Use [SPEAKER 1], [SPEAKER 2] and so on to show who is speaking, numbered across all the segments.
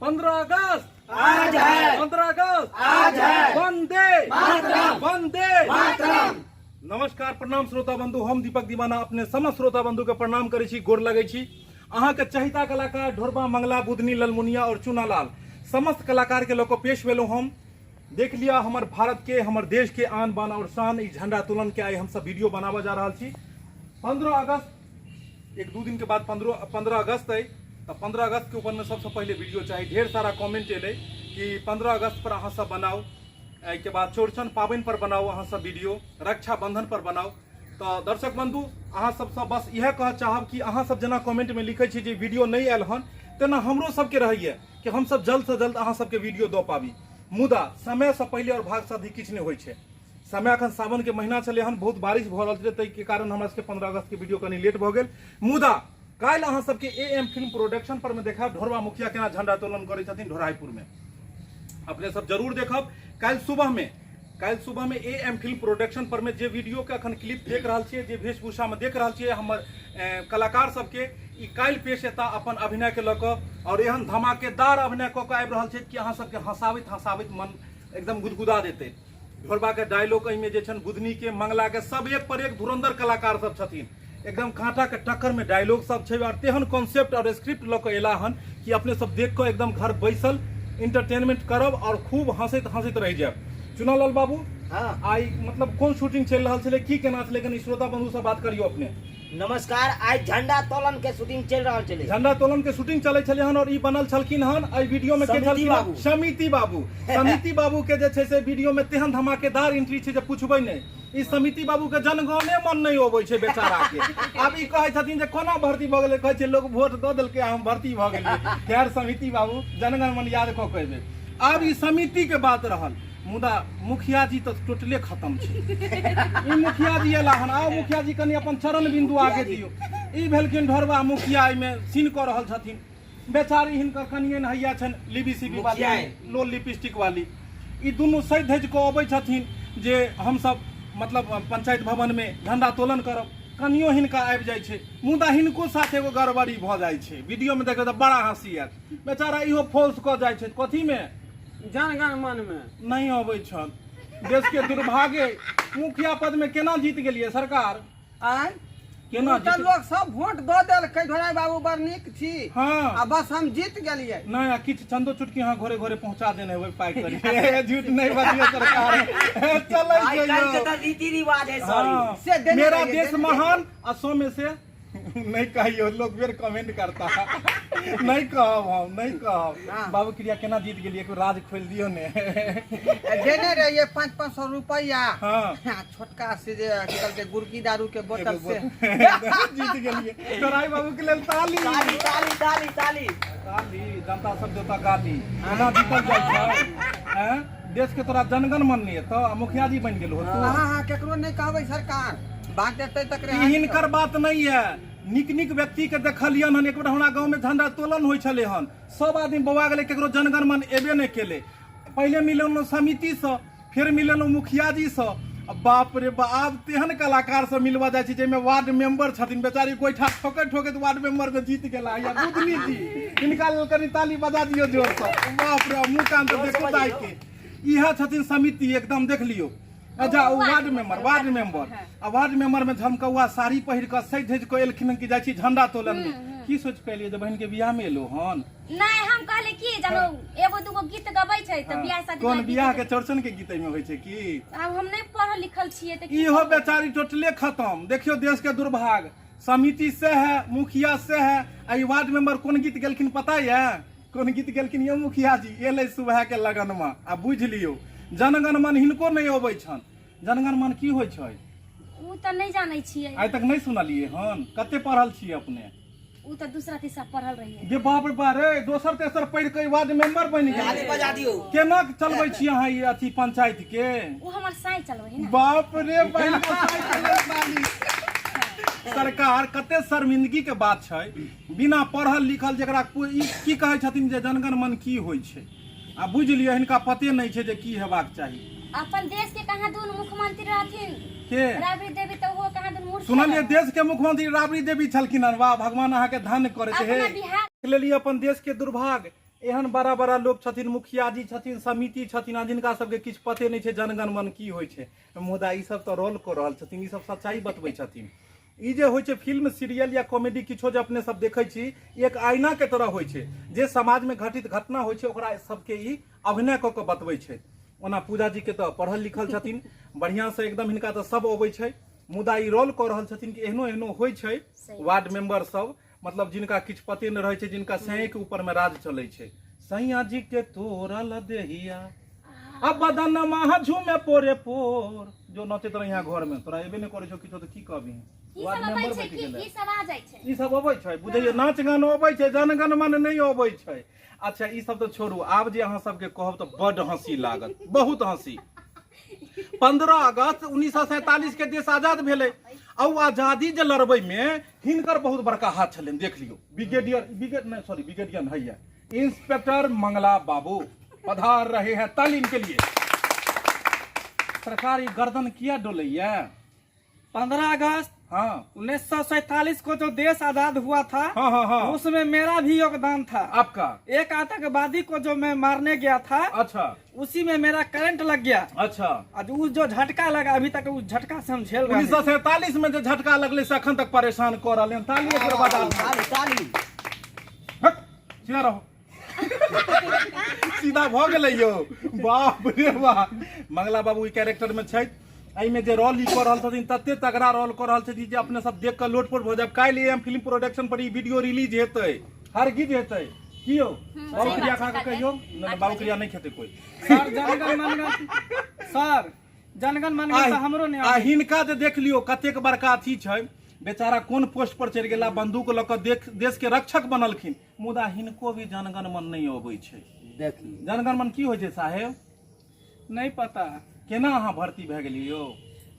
[SPEAKER 1] 15 अगस्त
[SPEAKER 2] आज है,
[SPEAKER 1] 15 अगस्त
[SPEAKER 2] आज है,
[SPEAKER 1] वंदे
[SPEAKER 2] मातरम,
[SPEAKER 1] वंदे
[SPEAKER 2] मातरम।
[SPEAKER 1] नमस्कार प्रणाम श्रोता बंधु, हम दीपक दीवाना अपने समस्त श्रोता बंधु के प्रणाम करै छी, गोर लगै छी। अहाँ के चहिता कलाकार ढोरबा मंगला बुधनी ललमुनिया और चुनालाल समस्त कलाकार के लोग पेश भेलहुँ। हम देख लिया हमर भारत के, हमर देश के आन बान और शान ई झंडा तोलन के आई हम सब वीडियो बनावा जा रहा छी। 15 अगस्त एक दू दिन के बाद 15 अगस्त है, तो 15 अगस्त के ऊपर में सबसे पहले वीडियो चाहिए। ढेर सारा कमेंट एले कि 15 अगस्त पर अहाँ सब बनाओ, के बाद चौड़चन पाबनि पर बनाओ, अहाँ सब वीडियो रक्षाबंधन पर बनाओ। तो दर्शक बंधु अहाँ सबसे बस यह कह चाहब कि अहाँ सब जना कमेंट में लिखे छी जे वीडियो नहीं आयल हन, तेना हमरो सबके रहिए कि हम सब जल्द से जल्द अहाँ सबके वीडियो दो पाबी। मुदा समय से पहले और भाग से अधिक किछु नहीं होइ छै। समय अखन सावन के महीना चले हन, बहुत बारिश भ रहल छै, ताहि के कारण हमरा सबके 15 अगस्त के वीडियो कनी लेट भ गेल। मुदा काल्हि अहाँ सबके एएम फिल्म प्रोडक्शन पर में देखब ढोरबा मुखिया केना झंडा तोलन करै छथिन ढोराईपुर में। अपने सब जरूर देखब। काल्हि सुबह में एएम फिल्म प्रोडक्शन पर में जे वीडियो के अखन क्लिप देख रहल छियै, जे वेशभूषा में देख रहल छियै हमर कलाकार सबके, ई काल्हि पेश हेता अपन अभिनय के लऽ कऽ, और एहन धमाकेदार अभिनय कऽ कऽ आबि रहल छै कि अहाँ सबके हंसावित मन एकदम गुदगुदा देतै। ढोरबा के डायलॉग एहिमे जे छनि, बुधनी के मंगला के सब एक पर एक धुरंधर कलाकार सब छथिन, एकदम कांटा के टक्कर में डायलॉग सब छै, और तेहन कॉन्सेप्ट और स्क्रिप्ट लऽ कऽ एला हन कि अपने सब देख कऽ एकदम घर बैसल इंटरटेनमेंट करब और खूब हंसैत रह जायब। चुनालाल बाबू,
[SPEAKER 2] हाँ,
[SPEAKER 1] आई मतलब कोन शूटिंग चल रहा छलै, की केना छलै, कनी श्रोता बंधु से बात करियो अपने।
[SPEAKER 2] नमस्कार। आज झंडा तोलन के शूटिंग चल रहा है।
[SPEAKER 1] झंडा तोलन के शूटिंग चले छले हन, और ई बनल छलखिन हन एहि वीडियो में के छलखिन समिति बाबू। समिति बाबू के जे छै से वीडियो में तेहन धमाकेदार एंट्री छै जे पूछबै नहीं। ई समिति बाबू के जनगणे मन नहीं होबै छै बेचारा के। आब ई कहै छथिन जे कोना भर्ती भ गेलै, कहै छै लोग वोट दऽ देलकै हम भर्ती भ गेलियै। खैर समिति बाबू जनगण मन याद कऽ कहबै। आब ई समिति के बात रहल, मुदा मुखिया जी तो टोटले खत्म छै। ई मुखिया जी एला हन, आओ मुखिया जी कनी अपन चरण बिंदु आगे दियो। ई भेलखिन ढोरबा मुखिया, में सीन कऽ रहल छथिन बेचारी, हिनकर कनिए नहैया छनि लिबिसिबी वाली, लो लिपस्टिक वाली। ई दुनू सज धज कऽ अबै छथिन जे हम सब मतलब पंचायत भवन में झंडा तोलन करब, कनियो हिनका आबि जाइ छै, मुदा हिनको साथ एगो गड़बड़ी भऽ जाइ छै। वीडियो में देखबै तऽ बड़ा हंसी आयत। बेचारा इहो फॉल्स कऽ जाइ छै, कथी में, जनगण मन में नहीं अबै छल। देश के दुर्भाग्य, मुखिया पद में केना जीत गेलिए सरकार,
[SPEAKER 3] आय
[SPEAKER 1] केना जीत
[SPEAKER 3] लोग सब वोट दऽ देलकै, ढोराई बाबू बड़ नीक छी,
[SPEAKER 1] हाँ,
[SPEAKER 3] आ बस हम जीत गेलिए।
[SPEAKER 1] नहीं किछु चंदो चुटकी यहाँ घरे घरे पहुंचा देने हुए पाई करी। झूठ नहीं बतियो सरकार, चलै छै
[SPEAKER 2] तो रीति रिवाज है।
[SPEAKER 1] हाँ,
[SPEAKER 3] से देने
[SPEAKER 1] मेरा
[SPEAKER 3] रहिए,
[SPEAKER 1] देश महान, असो में से नहीं कहियो, लोग फिर कमेंट करता। नहीं कहब हम, नहीं कहब।
[SPEAKER 3] हाँ।
[SPEAKER 1] बाबू क्रिया केना जीत गेलिए, कोई राज खोल दियो ने।
[SPEAKER 3] देने रहिए 500 रुपया,
[SPEAKER 1] हाँ,
[SPEAKER 3] छोटका से जे निकल के गुड़की दारू के बोतल से
[SPEAKER 1] जीत गेलिए। ढोराई बाबू के लेल ताली
[SPEAKER 2] ताली ताली ताली ताली
[SPEAKER 1] ताली। जनता सब देवता गाली, केना जीतल जाइ छै। हैं, देश के तोरा जनगण मन नहीं है तो मुखिया जी बन गेल हो तू।
[SPEAKER 3] हाँ, केकरो नहीं कहबै सरकार, बात देते तक रे।
[SPEAKER 1] हिनकर बात नहीं है, निक निक व्यक्ति के देखलियन हन। एक बार हमरा गांव में झंडा तोलन होइ छले हन, सब आदमी बौआ गेले, केकरो जनगण मन एबे नहीं केले। पहले मिलल समिति से, फिर मिलल मुखिया जी से, बाप रे बाप तेहन कलाकार से मिलवा जाय छै जेमे वार्ड मेंबर छथिन, बेचारी कोई ठा ठोके तो वार्ड मेंबर में जीत गेला। या बुधनी जी, हिनका लेल कनी ताली बजा दियो जोर से। बाप रे, मुंह कान तो देखो दाई के। इहा छथिन समिति, एकदम देख लियो। अच्छा, वार्ड मेंबर में झमकौआ साड़ी पहिर कऽ सज धज कऽ एलखिन कि जाइ छी झंडा तोलन में। की सोच के एलिए, जब बहन के बियाह में एलो हन?
[SPEAKER 4] नहीं, हम कहले कि जानो एगो दूगो गीत गबै छै त बियाह शादी।
[SPEAKER 1] कोन बियाह के चौड़चन के गीत में होइ छै की?
[SPEAKER 4] अब हम नहीं पढ़ल लिखल छियै त
[SPEAKER 1] इहो बेचारी टोटले खत्म। देखियो देश के दुर्भाग्य, समिति से है, मुखिया से है। आई वार्ड मेंबर कोन गीत गेलखिन पता है? कोन गीत गेलखिन? यो मुखिया जी एले सुबह के लगन में। आ बुझ लियो, जनगण मन हिनको नहीं अबै छन। जनगण मन की होइ छै
[SPEAKER 4] उ त नहीं जानै छियै,
[SPEAKER 1] आइ तक नहीं सुनलिए हन। कते पढ़ल छी अपने?
[SPEAKER 4] उ त दूसरा तीसरा पढ़ल रहिए।
[SPEAKER 1] जे बाप रे बा रे, दोसर तेसर पढ़ के वार्ड मेंबर बन
[SPEAKER 2] ताली
[SPEAKER 1] गेल।
[SPEAKER 2] बजा दियो।
[SPEAKER 1] केना चलबै छी अहाँ ई अथी पंचायत के?
[SPEAKER 4] उ हमर साई चलबै है ना।
[SPEAKER 1] बाप रे बहन को साइकिल वाली। सरकार कते शर्मिंदगी के बात छै, बिना पढ़ल लिखल जेकरा की कहै छथिन जे जनगण मन की होइ छै, आ बुझ लियो हिनका पते नहीं छै जे की हेबाक चाही।
[SPEAKER 4] अपन देश के कहाँ दून मुख्यमंत्री रहथिन
[SPEAKER 1] के?
[SPEAKER 4] राबड़ी देवी, तो वो कहाँ दून मूर्ख
[SPEAKER 1] सुनलिए देश के मुख्यमंत्री राबड़ी देवी छलखिन हन। वाह, भगवान अहाँ के धन्य करे छै।
[SPEAKER 4] अपना बिहार
[SPEAKER 1] लेलिए अपन देश के दुर्भाग्य, एहन बड़ा बड़ा लोग छथिन, मुखिया जी छथिन, समिति छथिन, आ जिनका सबके किछु पते नहीं छै जनगण मन की होइ छै, मुदा ई सब तो रोल कऽ रहल छथिन, ई सब सच्चाई बतबै छथिन। ई जे होइ छै फिल्म सीरियल या कॉमेडी किछो जे अपने सब देखै छी, एक आईना के तरह होइ छै, जे समाज में घटित घटना होइ छै ओकरा सबके ई अभिनय कऽ के बतबै छै। ओना पूजा जी के तो पढ़ल लिखल छथिन, बढ़िया से एकदम हिनका तो सब अबै छै, मुदा ई रोल कऽ रहल छथिन कि एहनो एहनो होइ छै वार्ड मेंबर सब, मतलब जिनका किछु पते न रहै छै, जिनका सैं के ऊपर में राज चलै छै। सैया जी के तोरल देहिया अब बदन माह झूमे पोरे पोर, जो नचैत रह यहाँ घर में, तोरा एबे नहीं करै छौ किछो, तो की कहबी? वार्ड मेंबर बैठ गेलै, ई सब अबै छै, बुझैया नाच गान अबै छै, जनगण मन नहीं अबै छै। अच्छा ई सब तो छोड़ू, आब जे अहाँ सबके कहब तो बड हंसी लागत, बहुत हंसी। 15 अगस्त 1947 के देश आजाद भेलै, और आजादी जे लड़बै में हिनकर बहुत बड़का हाथ छलनि, देख लियो। ब्रिगेडियर नहीं है, इंस्पेक्टर मंगला बाबू पधार रहे हैं तालीम के लिए। सरकारी गर्दन किया डोलैया?
[SPEAKER 3] 15 अगस्त
[SPEAKER 1] हाँ
[SPEAKER 3] 1947 को जो देश आजाद हुआ था,
[SPEAKER 1] हाँ
[SPEAKER 3] उसमें मेरा भी योगदान था।
[SPEAKER 1] आपका?
[SPEAKER 3] एक आतंकवादी को जो मैं मारने गया था,
[SPEAKER 1] अच्छा
[SPEAKER 3] उसी में मेरा करंट लग गया।
[SPEAKER 1] अच्छा,
[SPEAKER 3] आज उस जो झटका लगा, अभी तक उस झटका से हम झेल रहे हैं।
[SPEAKER 1] 1947 में जो झटका लगले से अखन तक परेशान कर रहे हैं। ताली एक बार बजा दो।
[SPEAKER 2] ताली
[SPEAKER 1] हट, सीधा रहो। सीधा भ गेलै यौ, बाप रे बाप। मंगला बाबू ई कैरेक्टर में छै, एहि में जे रोल ई कर रहल छथिन तते तगड़ा रोल कर रहल छथिन जे अपने सब देख के लोटपोट भ जाब। काल्हि एम फिल्म प्रोडक्शन पर ई वीडियो रिलीज हेतै, हर गीत हेतै। की यौ बाबू क्रिया खा के कहियो? नहीं बाबू क्रिया नहीं खेते कोई।
[SPEAKER 3] सर जनगण मन सर जनगण मन हमरो नहीं
[SPEAKER 1] आ हिनका जे देख लियो कतेक बड़का अथी छै, बेचारा कोन पोस्ट पर चढ़ि गेला, बंदूक ल के देश के रक्षक बनलखिन, मुदा हिनको भी जनगण मन नहीं अबै छै।
[SPEAKER 2] देखी
[SPEAKER 1] जनगण मन की होइ छै साहेब?
[SPEAKER 3] नहीं पता
[SPEAKER 1] केना अहाँ भर्ती भए गेलियै यौ?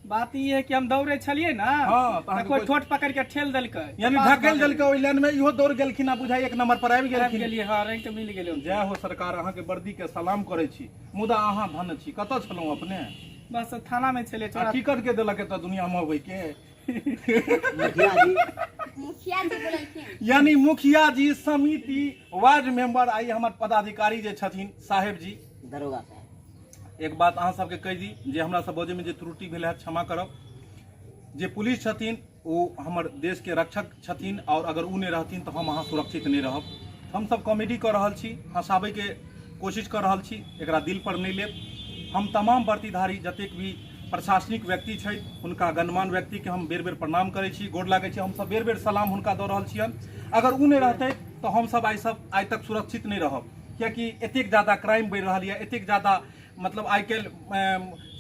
[SPEAKER 3] बात ये है कि हम दौड़े छलिए ना,
[SPEAKER 1] हाँ, तो
[SPEAKER 3] कोई ठोट पकड़ के ठेल देलकै,
[SPEAKER 1] यानी ढकेल देलकै ओइ लाइन में, इहो दौड़ गेलखिन, आ बुझाइ एक नंबर पर आबि गेलखिन।
[SPEAKER 3] गेलिए। हाँ रैंक मिल गेलै।
[SPEAKER 1] जय हो सरकार, अहाँ के वर्दी के सलाम करै छी, मुदा अहाँ धन छी। कतऽ छलहुँ अपने?
[SPEAKER 3] बस थाना में चले
[SPEAKER 1] आ टिकट के देलक एतऽ दुनिया में अबै के?
[SPEAKER 4] मुखिया जी बोललखिन,
[SPEAKER 1] यानी मुखिया जी, समिति, वार्ड मेंबर, आई हमर पदाधिकारी जे छथिन साहेब जी।
[SPEAKER 2] दरोगा साहब
[SPEAKER 1] एक बात अहाँ सबके कहि दी, जे हमरा सब बजे में जे त्रुटि भेल है क्षमा करब। जे पुलिस छथिन ओ हमर देश के रक्षक छथिन, और अगर उ नहीं रहथिन तो हम अहाँ सुरक्षित नहीं रहब। हम सब कॉमेडी कर रहल छी, हंसाबै के कोशिश कर रहल छी, एकरा दिल पर नहीं लेब। हम तमाम वर्दीधारी जतेक भी प्रशासनिक व्यक्ति छै, हुनका गणमान्य व्यक्ति के हम बेर बेर प्रणाम करै छी, गोर लागै छी, हम सब बेर बेर सलाम हुनका दऽ रहल छियन। अगर उ नहीं रहतै तो हम सब आइ तक सुरक्षित नहीं रहब, कियाकि एतेक ज्यादा क्राइम बढ़ि रहल है, एतेक ज्यादा मतलब आइ काल्हि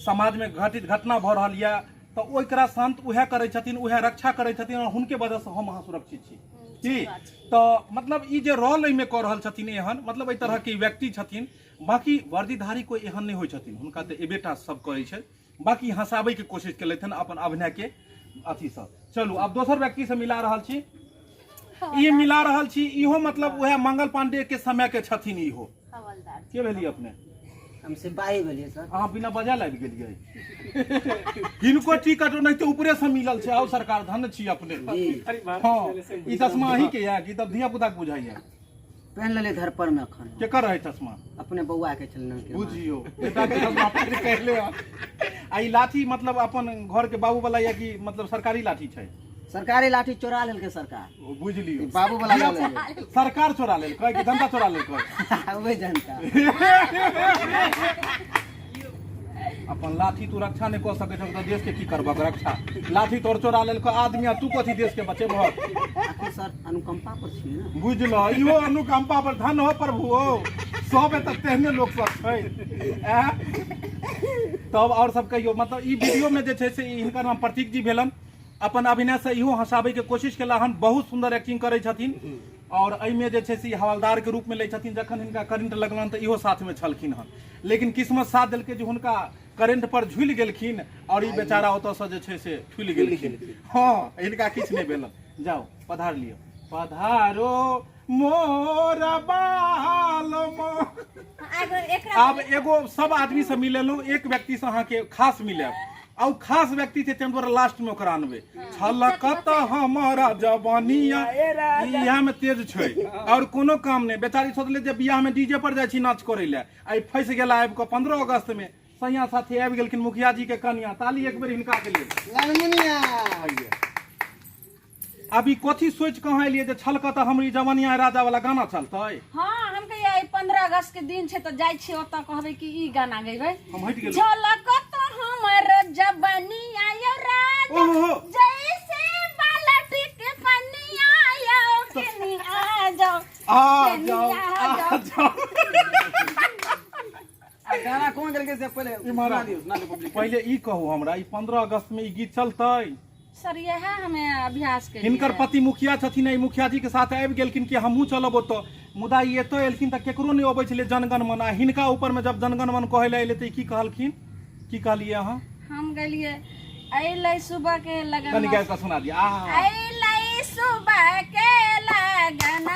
[SPEAKER 1] समाज में घटित घटना भऽ रहल है, तो ओकरा शांत उहे करै छथिन, उहे रक्षा करै छथिन, और हुनके वजह से हम अहाँ सुरक्षित छी। की तो मतलब ई जे रोल एहिमे कऽ रहल छथिन एहन, मतलब एहि तरह के व्यक्ति छथिन। बाकी वर्दीधारी कोई एहन नहीं होइ छथिन, हुनका तऽ एबेटा सब करै छै, बाकी हंसाबै के कोशिश केलथि हन अपन अभिनय के अथी से। चलू आब दोसर व्यक्ति से मिला रहल छी, ई मिला रहल छी, इहो मतलब उहे मंगल पांडे के समय के छथिन। इहो
[SPEAKER 4] हवलदार
[SPEAKER 1] के भेलिए अपने?
[SPEAKER 2] हम सिपाही भेलिए सर।
[SPEAKER 1] अहाँ बिना बजा लाबि गेलियै। हिनको टिकट नहीं तो ऊपरे से मिलल छै, आओ सरकार धन छी अपने। हाँ ई चश्मा अही के या कि तब धिया पुता के बुझाइया?
[SPEAKER 2] पहन लेले घर पर में अखन।
[SPEAKER 1] केकर है चश्मा?
[SPEAKER 2] अपने बउआ के छलन के।
[SPEAKER 1] बुझियो बेटा के चश्मा पहिर के कहले। आ ई लाठी मतलब अपन घर के बाबू वाला या कि मतलब सरकारी लाठी छै?
[SPEAKER 2] सरकारी लाठी चोरा लेलकै सरकार।
[SPEAKER 1] बुझ लियो
[SPEAKER 2] बाबू वाला ले लेलै।
[SPEAKER 1] सरकार चोरा लेलकै कि जनता चोरा लेलकै?
[SPEAKER 2] ओए जनता।
[SPEAKER 1] अपन लाठी तू रक्षा नहीं कर सकै छ तो देश के की करबक रक्षा? लाठी तोर चोरा लेलकै आदमी, आ तू कथी देश के बचेबह?
[SPEAKER 2] आखिर सर अनुकंपा पर छी ना।
[SPEAKER 1] बुझलो इहो अनुकंपा पर। धन हो प्रभु हो, सब एतऽ तेहने लोग सब छै। तब और सब कहियो, मतलब ई वीडियो में जे छै से हिनकर नाम प्रतीक जी भेलन। अपन अभिनय से इहो हंसाबै के कोशिश केला हन, बहुत सुंदर एक्टिंग करै छथिन। और एहिमे जे छै से हवलदार के रूप में लै छथिन। जखन हिनका करंट लगलन तऽ इहो साथ में छलखिन हन, लेकिन किस्मत साथ देलकै जे हुनका करंट पर झुलि गेलखिन, और ई बेचारा ओतऽ से जे छै से ठुलि गेलखिन। हाँ हिनका किछु नहीं भेलन। जाओ पधार लियो। पधारो मोर बाल। आब एगो सब आदमी से मिलेलहुँ, एक व्यक्ति से अहाँ के खास मिले। और खास व्यक्ति थे तें द्वारा लास्ट में ओकरा आनबे छलकत हमारा जवानिया बियाह में तेज छै और कोनो काम नहीं बेचारी सोचले जे बियाह में डीजे पर जाय छी नाच करे ले आई फंस गेला आबि के 15 अगस्त में सैया साथी आबि गेलखिन मुखिया जी के कन्या ताली एक बेर हिनका के लिए अभी कथी सोच कहाँ एलिए जे छलकत हमरी जवानिया राजा वाला गाना चलतै
[SPEAKER 4] हाँ हम कहिए 15 अगस्त के दिन छै तो जाय छी ओतऽ कहबै कि ई गाना गेबै
[SPEAKER 1] हम हट गेल
[SPEAKER 4] झलकत हमर जवानिया यो राजा जैसे बालटी के पनिया यो केनी आ जाओ
[SPEAKER 1] आ जाओ
[SPEAKER 3] गाना कौन करके से पहले
[SPEAKER 1] पहले ई कहू हमरा ई 15 अगस्त में ई गीत चलतै
[SPEAKER 4] सर यह हमें अभ्यास के
[SPEAKER 1] हिनकर पति मुखिया छथिन ई मुखिया जी के साथ आबि गेलखिन कि हमहूँ चलब ओतऽ मुदा ई एतऽ एलखिन तऽ केकरो नहि अबै छलै जनगण मन आ हिनका ऊपर में जब जनगण मन कहै लए एलै तऽ की कहलखिन की कहलियै अहाँ
[SPEAKER 4] हम गेलिए अइलै सुबह के लगन
[SPEAKER 1] कनि गाबि कऽ सुना दिया
[SPEAKER 4] अइलै सुबह के लगन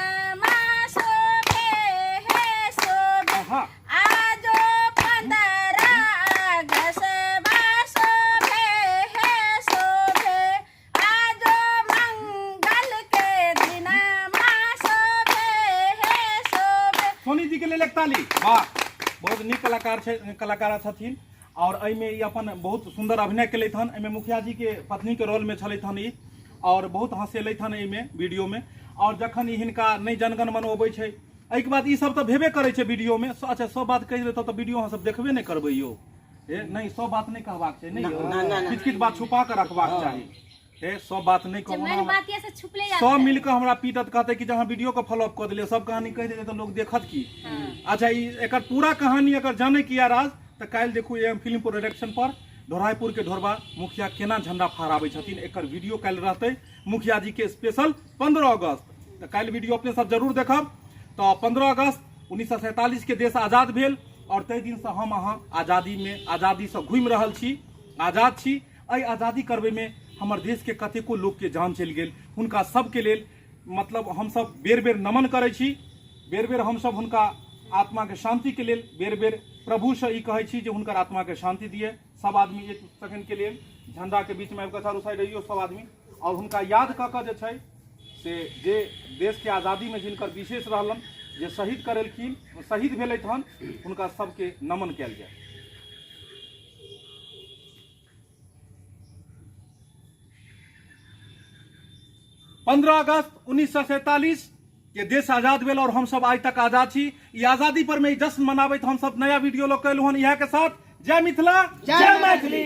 [SPEAKER 4] में शोभे हे शोभे
[SPEAKER 1] हाँ
[SPEAKER 4] आजो 15 अगस्त में शोभे हे शोभे आजो मंगल के दिन में शोभे हे शोभे
[SPEAKER 1] सोनी जी के लेल एक ताली वाह बहुत नीक कलाकार छथिन और एहिमे ई अपन बहुत सुंदर अभिनय केलथि हन एहिमे मुखिया जी के पत्नी के रोल में छलथि हन ई और बहुत हंसेलथि हन एहिमे वीडियो में और जखन ई हिनका नहीं जनगण मन अबै छै एहिके बाद ई सब तऽ भेबे करै छै वीडियो में अच्छा सब बात कहि देतौ तऽ वीडियो अहाँ सब देखबे नहीं करबै यौ नहीं सब बात नहीं कहबाक छै नहीं किछ किछ बात छुपा के रखबाक चाही सब बात नहीं कहू सब मिलकर हमरा पीटत कहते कि जहाँ वीडियो को फॉलो अप कर दिले सब कहानी कह देते तो लोग देखत की अच्छा ई एकर पूरा कहानी अगर जाने की राज तो काल्हि देखू एम फिल्म प्रोडक्शन पर ढोराईपुर के ढोरबा मुखिया केना झंडा फहराबै छथिन एकर वीडियो काल्हि रहतै मुखिया जी के स्पेशल 15 अगस्त तो काल्हि वीडियो अपने सब जरूर देखब तो 15 अगस्त 1947 के देश आजाद भेल और तै दिन से हम अहाँ आजादी से घूमि रहल छी आजाद छी एहि आजादी करबे में हमर देश के कतेको लोग के जान चलि गेल हुनका सबके लेल मतलब हम सब बेर बेर नमन करै छी बेर बेर हम सब हुनका आत्मा के शांति के लेल बेर बेर प्रभु से ई कहै छी जे हुनकर आत्मा के शांति दिए सब आदमी एक सेकंड के लिए झंडा के बीच में आबि कऽ चारू साइड रहियो सब आदमी और हुनका याद कऽ कऽ जे छै से जे देश के आजादी में जिनकर विशेष रहलन जे शहीद करेलखिन शहीद भेलथि हन हुनका सबके नमन कयल जाय। पंद्रह अगस्त 1947 के देश आजाद भेल और हम सब आज तक आजाद छी ई आजादी पर में जश्न मनाबैत हम सब नया वीडियो लोग कैलू हन इहा के साथ जय मिथिला जय मैथिली।